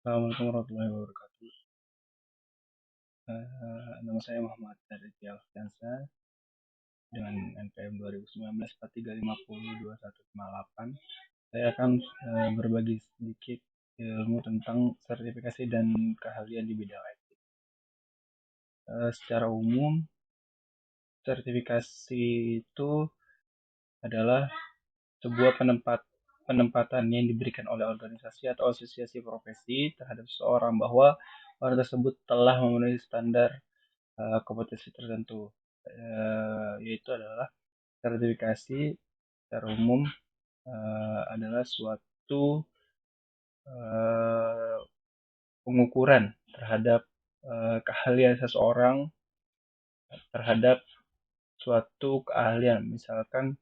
Assalamualaikum warahmatullahi wabarakatuh. Nama saya Muhammad Aditya Alfiansa dengan NPM 2019 43502158. Saya akan berbagi sedikit ilmu tentang sertifikasi dan keahlian di bidang IT. Secara umum, sertifikasi itu adalah sebuah penempatan yang diberikan oleh organisasi atau asosiasi profesi terhadap seseorang bahwa orang tersebut telah memenuhi standar kompetensi tertentu, yaitu adalah sertifikasi secara umum adalah suatu uh, pengukuran terhadap keahlian seseorang terhadap suatu keahlian. Misalkan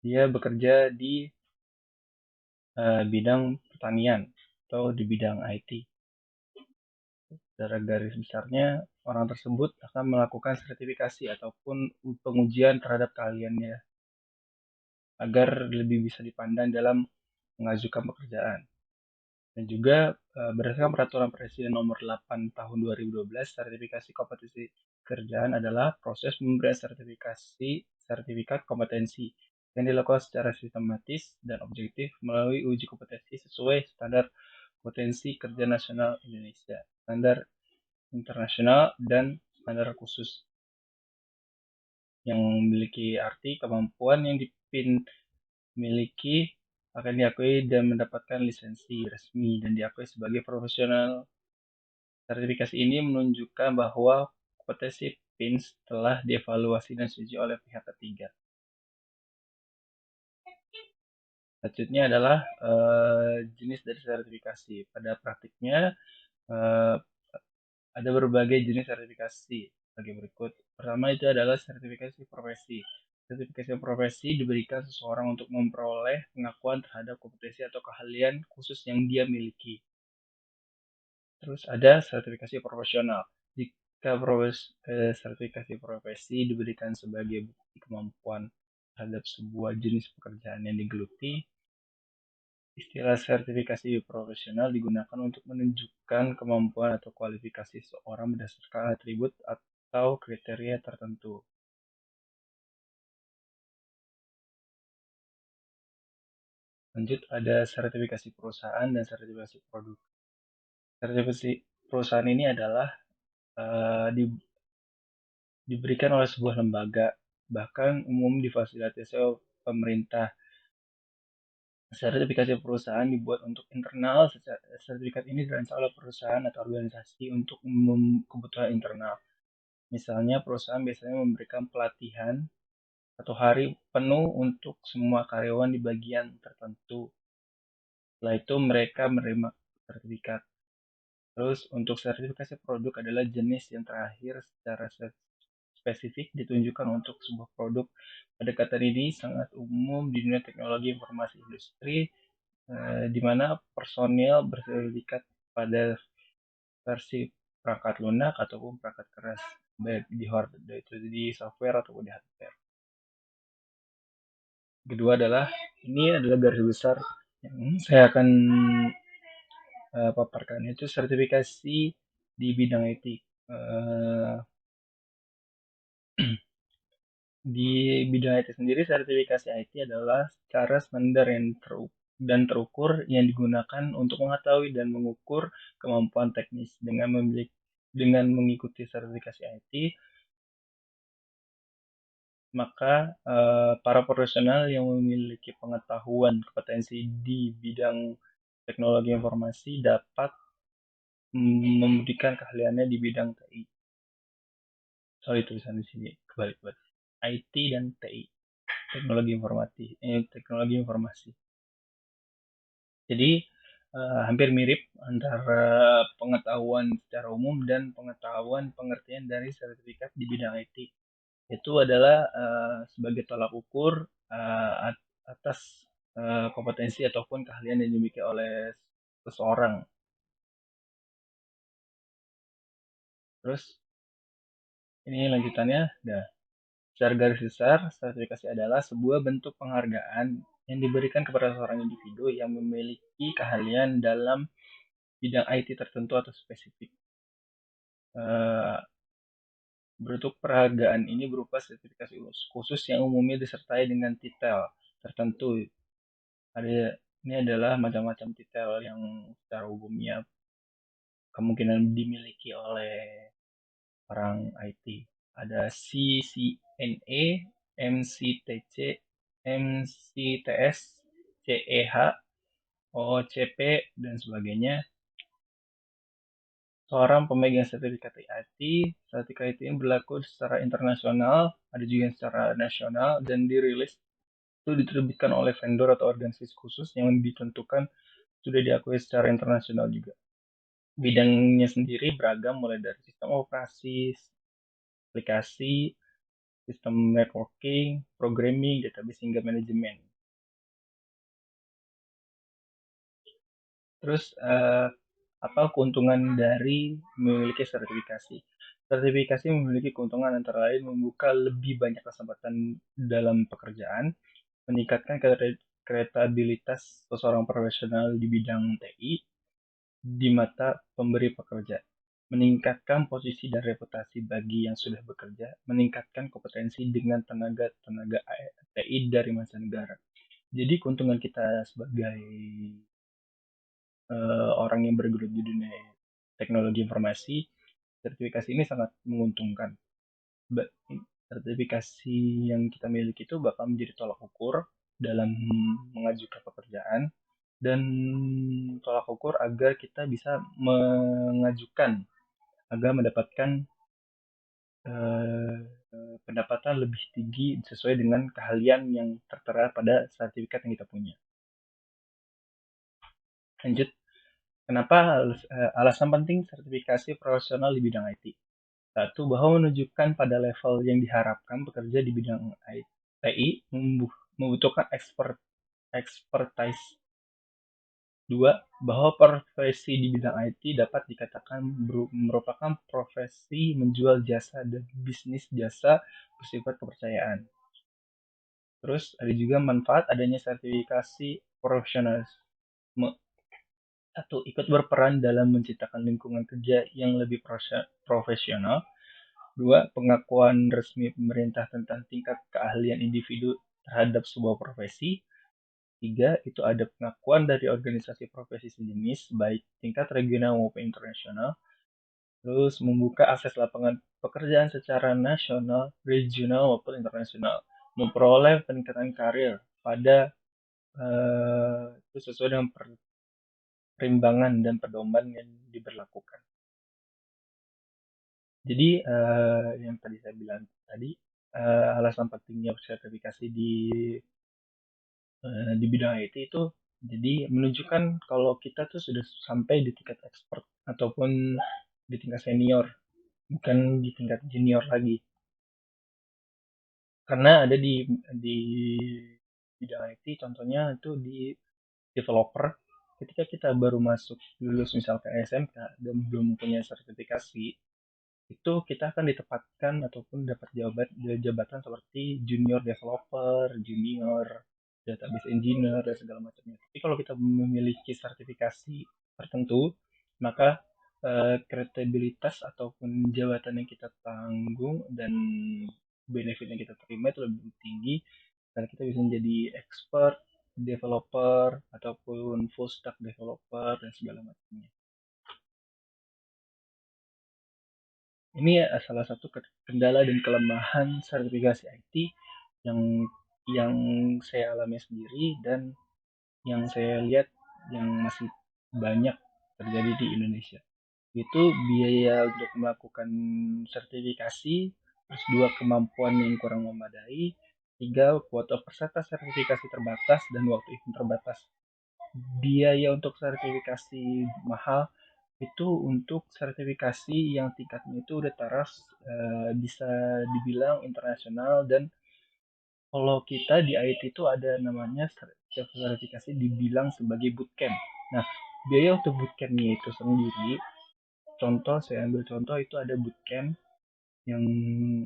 dia bekerja di bidang pertanian atau di bidang IT. Secara garis besarnya, orang tersebut akan melakukan sertifikasi ataupun pengujian terhadap keahliannya agar lebih bisa dipandang dalam mengajukan pekerjaan. Dan juga berdasarkan peraturan Presiden nomor 8 tahun 2012, sertifikasi kompetensi kerjaan adalah proses pemberian sertifikat kompetensi yang dilakukan secara sistematis dan objektif melalui uji kompetensi sesuai standar kompetensi kerja nasional Indonesia, standar internasional, dan standar khusus yang memiliki arti kemampuan yang dimiliki akan diakui dan mendapatkan lisensi resmi dan diakui sebagai profesional. Sertifikasi ini menunjukkan bahwa kompetensi PINS telah dievaluasi dan disetujui oleh pihak ketiga. Selanjutnya adalah jenis dari sertifikasi. Pada praktiknya uh, ada berbagai jenis sertifikasi sebagai berikut. Pertama itu adalah sertifikasi profesi. Sertifikasi profesi diberikan seseorang untuk memperoleh pengakuan terhadap kompetensi atau keahlian khusus yang dia miliki. Terus ada sertifikasi profesional. Jika sertifikasi profesi diberikan sebagai bukti kemampuan terhadap sebuah jenis pekerjaan yang digeluti, istilah sertifikasi profesional digunakan untuk menunjukkan kemampuan atau kualifikasi seseorang berdasarkan atribut atau kriteria tertentu. Lanjut, ada sertifikasi perusahaan dan sertifikasi produk. Sertifikasi perusahaan ini adalah diberikan oleh sebuah lembaga, bahkan umum difasilitasi oleh pemerintah. Sertifikasi perusahaan dibuat untuk internal. Sertifikat ini dirancang oleh perusahaan atau organisasi untuk kebutuhan internal. Misalnya, perusahaan biasanya memberikan pelatihan 1 hari penuh untuk semua karyawan di bagian tertentu. Setelah itu, mereka menerima sertifikat. Terus, untuk sertifikasi produk adalah jenis yang terakhir secara spesifik ditunjukkan untuk sebuah produk. Pendekatan ini sangat umum di dunia teknologi informasi industri, di mana personil bersertifikat pada versi perangkat lunak ataupun perangkat keras, baik di hardware, itu di software ataupun di hardware. Kedua adalah, ini adalah garis besar yang saya akan paparkan, itu sertifikasi di bidang IT. Di bidang IT sendiri, sertifikasi IT adalah cara standar yang terukur yang digunakan untuk mengetahui dan mengukur kemampuan teknis. Dengan mengikuti sertifikasi IT, maka para profesional yang memiliki pengetahuan kompetensi di bidang teknologi informasi dapat memberikan keahliannya di bidang TI. Sorry, tulisan di sini kebalik. IT dan TI, teknologi informasi. Jadi hampir mirip antara pengetahuan secara umum dan pengetahuan pengertian dari sertifikat di bidang IT. Itu adalah sebagai tolak ukur atas kompetensi ataupun keahlian yang dimiliki oleh seseorang. Terus ini lanjutannya. Nah, secara garis besar, sertifikasi adalah sebuah bentuk penghargaan yang diberikan kepada seorang individu yang memiliki keahlian dalam bidang IT tertentu atau spesifik. Eh, Bentuk peragaan ini berupa sertifikasi khusus yang umumnya disertai dengan titel tertentu. Ini adalah macam-macam titel yang secara umumnya kemungkinan dimiliki oleh orang IT. Ada CCNA, MCTC, MCTS, CEH, OCP, dan sebagainya. Seorang pemegang sertifikat IT, sertifikat ini berlaku secara internasional, ada juga yang secara nasional, dan dirilis itu diterbitkan oleh vendor atau organisasi khusus yang ditentukan sudah diakui secara internasional juga. Bidangnya sendiri beragam mulai dari sistem operasi, aplikasi, sistem networking, programming, database hingga manajemen. Terus apa keuntungan dari memiliki sertifikasi? Sertifikasi memiliki keuntungan antara lain membuka lebih banyak kesempatan dalam pekerjaan, meningkatkan kredibilitas seseorang profesional di bidang TI di mata pemberi pekerja, meningkatkan posisi dan reputasi bagi yang sudah bekerja, meningkatkan kompetensi dengan tenaga-tenaga TI dari mancanegara. Jadi keuntungan kita sebagai orang yang bergelut di dunia teknologi informasi, sertifikasi ini sangat menguntungkan. Sertifikasi yang kita miliki itu bakal menjadi tolak ukur dalam mengajukan pekerjaan dan tolak ukur agar kita bisa mengajukan agar mendapatkan eh, pendapatan lebih tinggi sesuai dengan keahlian yang tertera pada sertifikat yang kita punya. Lanjut, kenapa alasan penting sertifikasi profesional di bidang IT? Satu, bahwa menunjukkan pada level yang diharapkan bekerja di bidang TI membutuhkan expertise. Dua, bahwa profesi di bidang IT dapat dikatakan merupakan profesi menjual jasa dan bisnis jasa bersifat kepercayaan. Terus ada juga manfaat adanya sertifikasi profesionalisme. Satu, ikut berperan dalam menciptakan lingkungan kerja yang lebih profesional. Dua, pengakuan resmi pemerintah tentang tingkat keahlian individu terhadap sebuah profesi. Tiga, itu ada pengakuan dari organisasi profesi sejenis, baik tingkat regional maupun internasional. Terus membuka akses lapangan pekerjaan secara nasional, regional maupun internasional. Memperoleh peningkatan karir pada itu sesuai dengan perimbangan dan pedoman yang diberlakukan. Jadi yang tadi saya bilang tadi, alasan pentingnya sertifikasi di bidang IT itu jadi menunjukkan kalau kita tuh sudah sampai di tingkat expert ataupun di tingkat senior, bukan di tingkat junior lagi. Karena ada di bidang IT, contohnya itu di developer. Ketika kita baru masuk lulus misalkan SMK dan belum punya sertifikasi, itu kita akan ditempatkan ataupun dapat jabatan seperti junior developer, junior database engineer, dan segala macamnya. Tapi kalau kita memiliki sertifikasi tertentu, maka kredibilitas ataupun jabatan yang kita tanggung dan benefit yang kita terima itu lebih tinggi dan kita bisa menjadi expert developer ataupun full stack developer dan segala macamnya. Ini salah satu kendala dan kelemahan sertifikasi IT yang yang saya alami sendiri dan yang saya lihat yang masih banyak terjadi di Indonesia. Itu biaya untuk melakukan sertifikasi, terus dua, kemampuan yang kurang memadai, tiga, kuota peserta sertifikasi terbatas dan waktu event terbatas. Biaya untuk sertifikasi mahal itu untuk sertifikasi yang tingkatnya itu udah taraf bisa dibilang internasional dan kalau kita di IT itu ada namanya sertifikasi dibilang sebagai bootcamp. Nah, biaya untuk bootcampnya itu sendiri, contoh saya ambil contoh itu ada bootcamp yang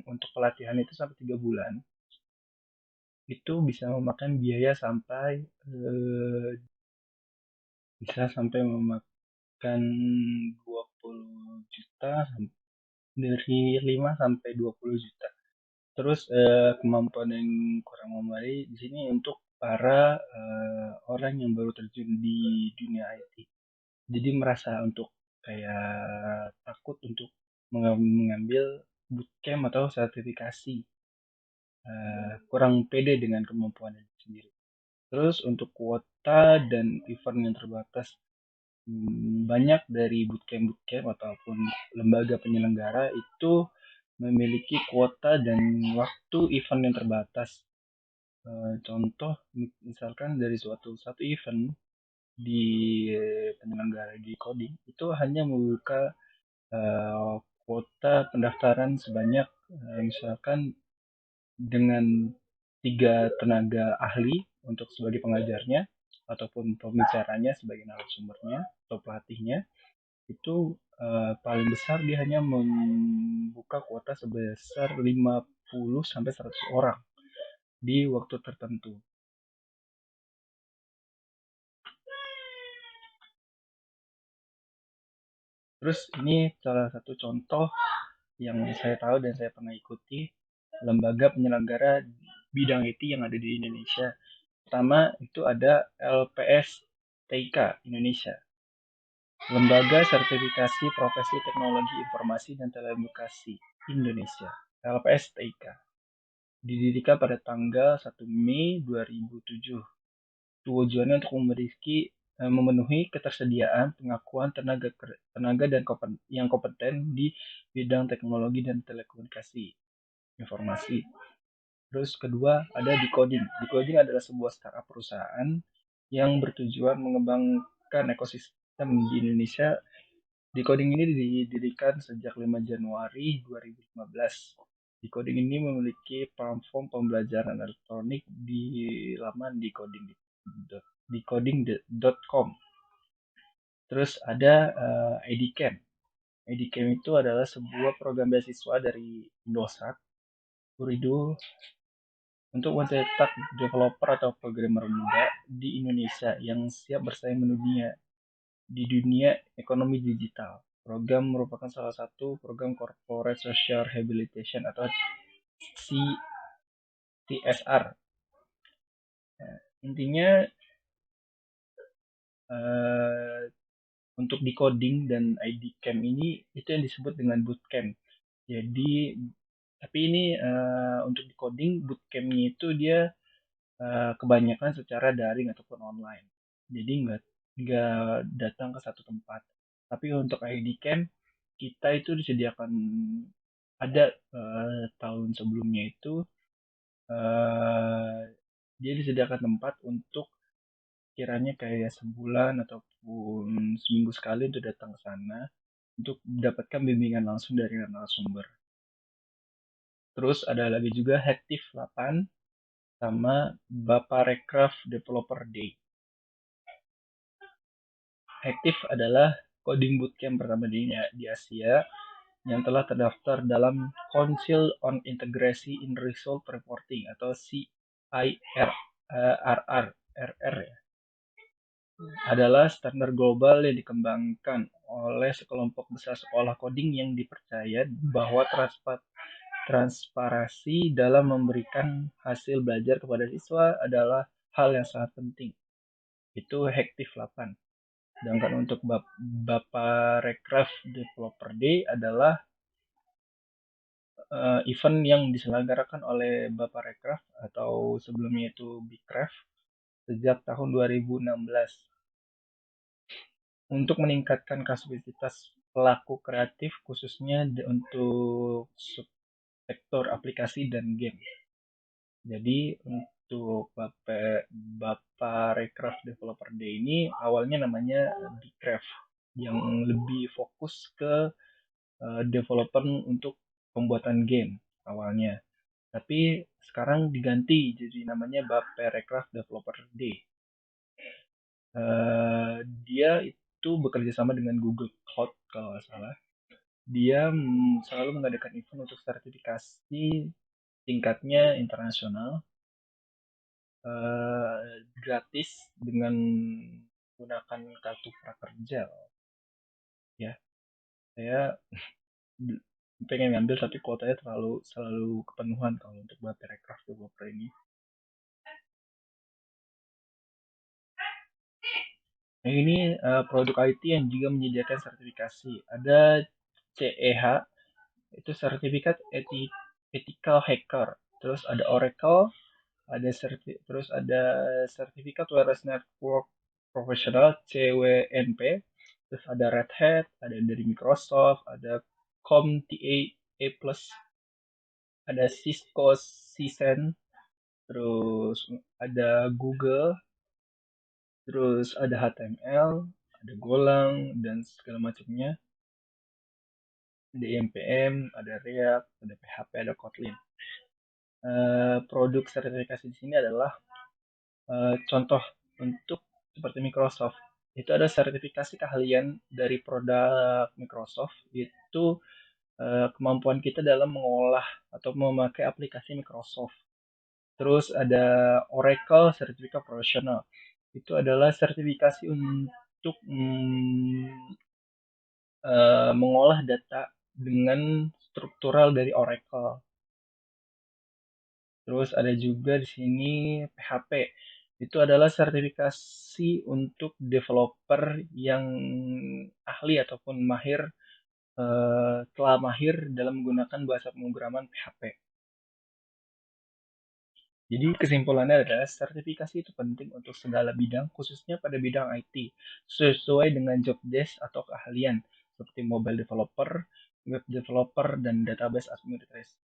untuk pelatihan itu sampai 3 bulan. Itu bisa memakan biaya sampai bisa sampai memakan menghabiskan 20 juta dari 5 sampai 20 juta. Terus kemampuan yang kurang memadai di sini untuk para orang yang baru terjun di dunia IT. Jadi merasa untuk kayak takut untuk mengambil bootcamp atau sertifikasi, kurang pede dengan kemampuan sendiri. Terus untuk kuota dan event yang terbatas, banyak dari bootcamp-bootcamp ataupun lembaga penyelenggara itu memiliki kuota dan waktu event yang terbatas. Contoh, misalkan dari suatu satu event di penyelenggara di coding itu hanya membuka kuota pendaftaran sebanyak misalkan dengan 3 tenaga ahli untuk sebagai pengajarnya ataupun pembicaranya sebagai narasumbernya atau pelatihnya itu paling besar dia hanya membuka kuota sebesar 50 sampai 100 orang di waktu tertentu. Terus ini salah satu contoh yang saya tahu dan saya pernah ikuti lembaga penyelenggara bidang IT yang ada di Indonesia. Pertama itu ada LPS TIK Indonesia, Lembaga Sertifikasi Profesi Teknologi Informasi dan Telekomunikasi Indonesia, LPS TIK. Didirikan pada tanggal 1 Mei 2007. Tujuannya untuk memenuhi ketersediaan pengakuan tenaga dan yang kompeten di bidang teknologi dan telekomunikasi informasi. Terus kedua ada Decoding. Decoding adalah sebuah startup perusahaan yang bertujuan mengembangkan ekosistem di Indonesia. Decoding ini didirikan sejak 5 Januari 2015. Decoding ini memiliki platform pembelajaran elektronik di laman decoding.com. Terus ada IDCamp. IDCamp itu adalah sebuah program beasiswa dari Indosat Uridu untuk mencetak developer atau programmer muda di Indonesia yang siap bersaing di dunia ekonomi digital. Program merupakan salah satu program Corporate Social Rehabilitation atau CSR. Intinya untuk decoding dan ID camp ini itu yang disebut dengan bootcamp. Jadi tapi ini untuk decoding bootcampnya itu dia kebanyakan secara daring ataupun online. Jadi nggak datang ke satu tempat. Tapi untuk ID camp kita itu disediakan ada tahun sebelumnya itu dia disediakan tempat untuk kiranya kayak sebulan ataupun seminggu sekali untuk datang ke sana untuk mendapatkan bimbingan langsung dari narasumber. Terus ada lagi juga Hektif 8 sama Bapak Recraft Developer Day. Hektif adalah coding bootcamp pertama di Asia yang telah terdaftar dalam Council on Integrity in Result Reporting atau CIRR ya. Adalah standar global yang dikembangkan oleh sekelompok besar sekolah coding yang dipercaya bahwa transparansi dalam memberikan hasil belajar kepada siswa adalah hal yang sangat penting. Itu Hektif 8. Sedangkan untuk Bapak Recraft Developer Day adalah event yang diselenggarakan oleh Bapak Recraft atau sebelumnya itu Bigcraft sejak tahun 2016 untuk meningkatkan kapasitas pelaku kreatif khususnya untuk sektor aplikasi dan game. Jadi untuk Bapak Recraft Developer Day ini awalnya namanya Bigcraft yang lebih fokus ke developer untuk pembuatan game awalnya. Tapi sekarang diganti jadi namanya Bapak Recraft Developer Day. Dia itu bekerja sama dengan Google Cloud kalau nggak salah. Dia selalu mengadakan event untuk sertifikasi tingkatnya internasional gratis dengan menggunakan kartu prakerja. ya. Saya pengen ngambil tapi kuotanya selalu kepenuhan kalau untuk buat aircraft developer ini. Nah, ini produk IT yang juga menyediakan sertifikasi. Ada CEH, itu sertifikat ethical hacker. Terus ada Oracle, terus ada sertifikat Wireless Network Professional CWNP. Terus ada Red Hat, ada dari Microsoft, ada CompTIA A+, ada Cisco CCEN, terus ada Google, terus ada HTML, ada Golang, dan segala macamnya. Ada npm, ada React, ada PHP, ada Kotlin. Produk sertifikasi di sini adalah contoh untuk seperti Microsoft. Itu ada sertifikasi keahlian dari produk Microsoft, itu kemampuan kita dalam mengolah atau memakai aplikasi Microsoft. Terus ada Oracle Sertifikat Profesional. Itu adalah sertifikasi untuk mengolah data dengan struktural dari Oracle. Terus ada juga di sini PHP. Itu adalah sertifikasi untuk developer yang ahli ataupun telah mahir dalam menggunakan bahasa pemrograman PHP. Jadi kesimpulannya adalah sertifikasi itu penting untuk segala bidang, khususnya pada bidang IT, sesuai dengan job desk atau keahlian, seperti mobile developer, web developer, dan database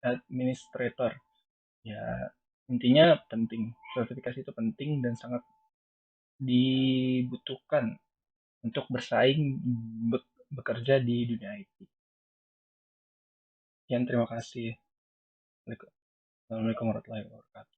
administrator. Ya, intinya penting. Sertifikasi itu penting dan sangat dibutuhkan untuk bersaing bekerja di dunia IT. Sekian, terima kasih. Assalamualaikum warahmatullahi wabarakatuh.